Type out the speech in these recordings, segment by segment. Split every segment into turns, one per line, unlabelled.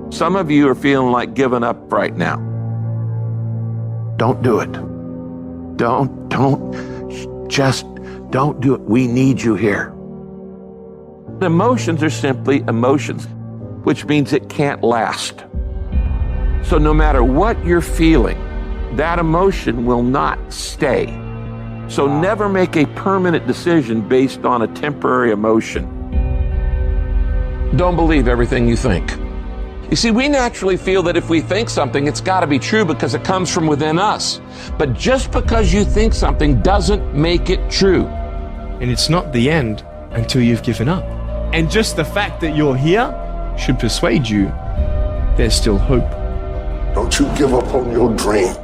Some of you are feeling like giving up right now. Don't do it. Just don't do it. We need you here. Emotions are simply emotions, which means it can't last. So no matter what you're feeling, that emotion will not stay. So never make a permanent decision based on a temporary emotion. Don't believe everything you think. You see, we naturally feel that if we think something, it's got to be true because it comes from within us. But just because you think something doesn't make it true.
And it's not the end until you've given up. And just the fact that you're here should persuade you there's still hope.
Don't you give up on your dream.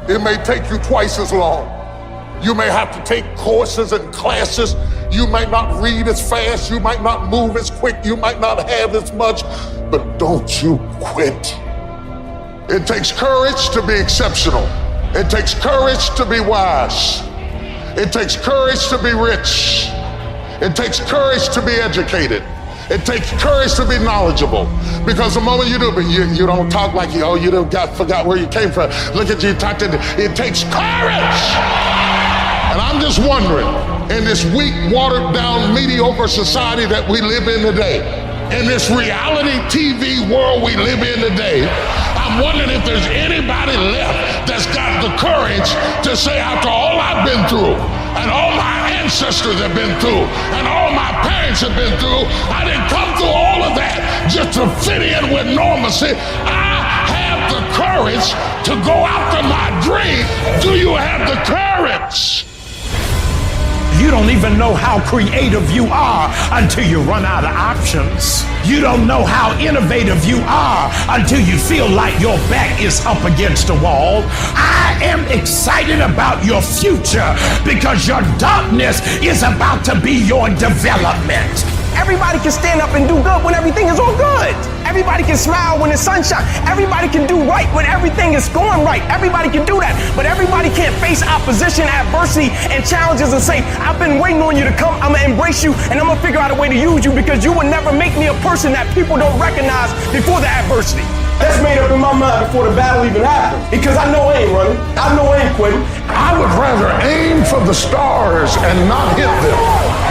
It may take you twice as long. You may have to take courses and classes. You might not read as fast. You might not move as quick. You might not have as much, but don't you quit. It takes courage to be exceptional. It takes courage to be wise. It takes courage to be rich. It takes courage to be educated. It takes courage to be knowledgeable, because the moment you do, but you don't talk like you forgot where you came from. Look at you talking. It takes courage. And I'm just wondering, in this weak, watered down, mediocre society that we live in today, in this reality TV world we live in today, I'm wondering if there's anybody left that's got the courage to say, after all I've been through, and all my ancestors have been through, and all my parents have been through, I didn't come through all of that just to fit in with normalcy. I have the courage to go after my dream. Do you have the courage?
You don't even know how creative you are until you run out of options. You don't know how innovative you are until you feel like your back is up against a wall. I am excited about your future because your darkness is about to be your development.
Everybody can stand up and do good when everything is all good. Everybody can smile when the sun shines. Everybody can do right when everything is going right. Everybody can do that. But everybody can't face opposition, adversity, and challenges and say, I've been waiting on you to come. I'm going to embrace you, and I'm going to figure out a way to use you, because you will never make me a person that people don't recognize before the adversity. That's made up in my mind before the battle even happened. Because I know I ain't running. I know I ain't quitting.
I would rather aim for the stars and not hit them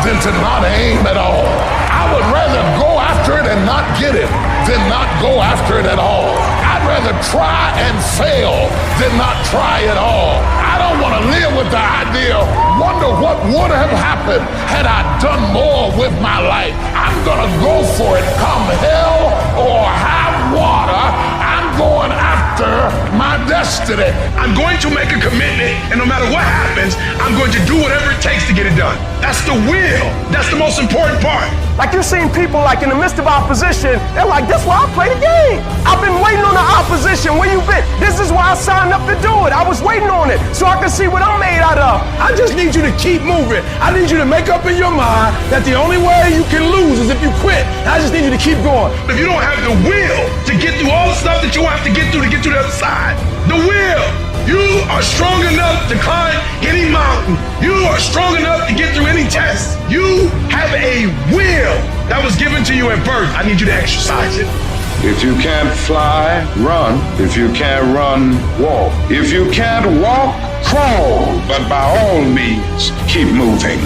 than to not aim at all. I would rather go after it and not get it than not go after it at all. I'd rather try and fail than not try at all. I don't want to live with the idea, wonder what would have happened had I done more with my life. I'm going to go for it come hell or high water. I'm going after my destiny.
I'm going to make a commitment, and no matter what happens, I'm going to do whatever it takes to get it done. That's the will. That's the most important part.
Like, you're seeing people like in the midst of opposition, they're like, that's why I play the game. I've been waiting on the opposition. Where you been? This is why I signed up to do it. I was waiting on it so I can see what I'm made out of.
I just need you to keep moving. I need you to make up in your mind that the only way you can lose is if you quit. I just need you to keep going. If you don't have the will to get through all the stuff that you have to get through to get to the other side, the will. You are strong enough to climb any mountain. You are strong enough to get through any test. You have a will that was given to you at birth. I need you to exercise it.
If you can't fly, run. If you can't run, walk. If you can't walk, crawl. But by all means, keep moving.